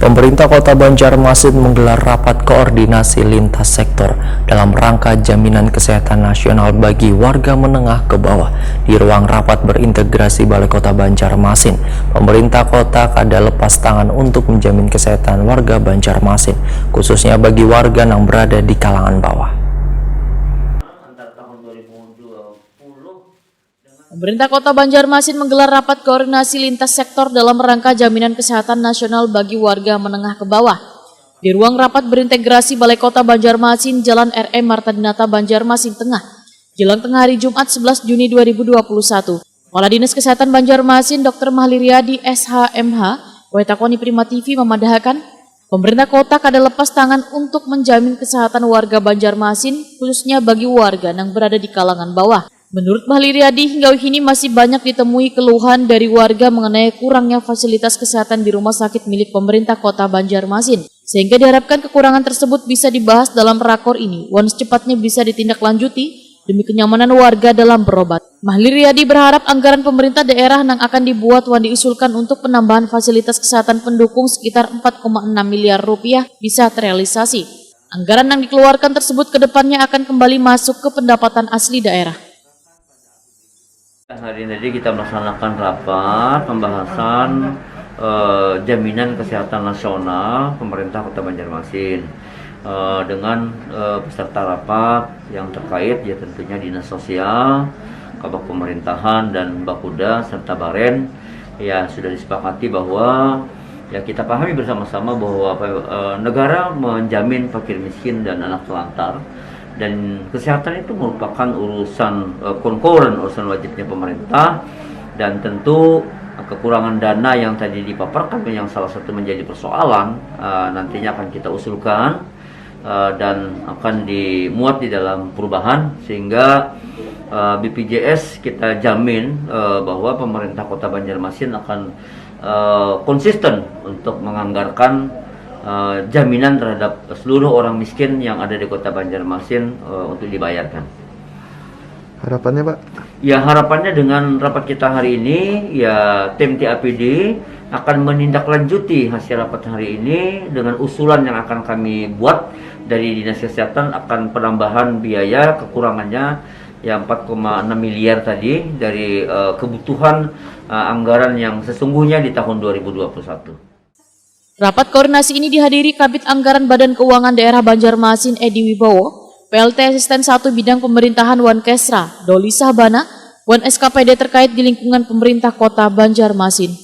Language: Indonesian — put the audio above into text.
Pemerintah Kota Banjarmasin menggelar rapat koordinasi lintas sektor dalam rangka jaminan kesehatan nasional bagi warga menengah ke bawah. Di ruang rapat berintegrasi Balai Kota Banjarmasin, pemerintah kota kada lepas tangan untuk menjamin kesehatan warga Banjarmasin, khususnya bagi warga yang berada di kalangan bawah. Pemerintah Kota Banjarmasin menggelar rapat koordinasi lintas sektor dalam rangka jaminan kesehatan nasional bagi warga menengah ke bawah. Di ruang rapat berintegrasi Balai Kota Banjarmasin, Jalan R.M. Marta Dinata, Banjarmasin Tengah, jelang tengah hari Jumat 11 Juni 2021. Kepala Dinas Kesehatan Banjarmasin, Dr. Mahliriadi SHMH, Wetakoni Prima TV memadahkan, pemerintah kota kada lepas tangan untuk menjamin kesehatan warga Banjarmasin, khususnya bagi warga yang berada di kalangan bawah. Menurut Mahliriadi, hingga kini masih banyak ditemui keluhan dari warga mengenai kurangnya fasilitas kesehatan di rumah sakit milik pemerintah Kota Banjarmasin, sehingga diharapkan kekurangan tersebut bisa dibahas dalam rakor ini, secepatnya bisa ditindaklanjuti demi kenyamanan warga dalam berobat. Mahliriadi berharap anggaran pemerintah daerah yang akan dibuat diusulkan untuk penambahan fasilitas kesehatan pendukung sekitar 4,6 miliar rupiah bisa terrealisasi. Anggaran yang dikeluarkan tersebut kedepannya akan kembali masuk ke pendapatan asli daerah. Hari ini kita melaksanakan rapat pembahasan jaminan kesehatan nasional pemerintah Kota Banjarmasin dengan peserta rapat yang terkait ya tentunya Dinas Sosial, Kabak Pemerintahan dan Bakuda serta Baren. Ya sudah disepakati bahwa ya kita pahami bersama-sama bahwa negara menjamin fakir miskin dan anak telantar. Dan kesehatan itu merupakan urusan konkuren, urusan wajibnya pemerintah, dan tentu kekurangan dana yang tadi dipaparkan yang salah satu menjadi persoalan nantinya akan kita usulkan dan akan dimuat di dalam perubahan sehingga BPJS kita jamin bahwa pemerintah Kota Banjarmasin akan konsisten untuk menganggarkan jaminan terhadap seluruh orang miskin yang ada di Kota Banjarmasin untuk dibayarkan. Harapannya, Pak? Ya, harapannya dengan rapat kita hari ini, ya tim TAPD akan menindaklanjuti hasil rapat hari ini dengan usulan yang akan kami buat dari Dinas Kesehatan akan penambahan biaya kekurangannya ya 4,6 miliar tadi dari kebutuhan anggaran yang sesungguhnya di tahun 2021. Rapat koordinasi ini dihadiri Kabid Anggaran Badan Keuangan Daerah Banjarmasin Edi Wibowo, PLT Asisten 1 Bidang Pemerintahan Wan Kesra, Doli Sahbana, Wan SKPD terkait di lingkungan pemerintah Kota Banjarmasin.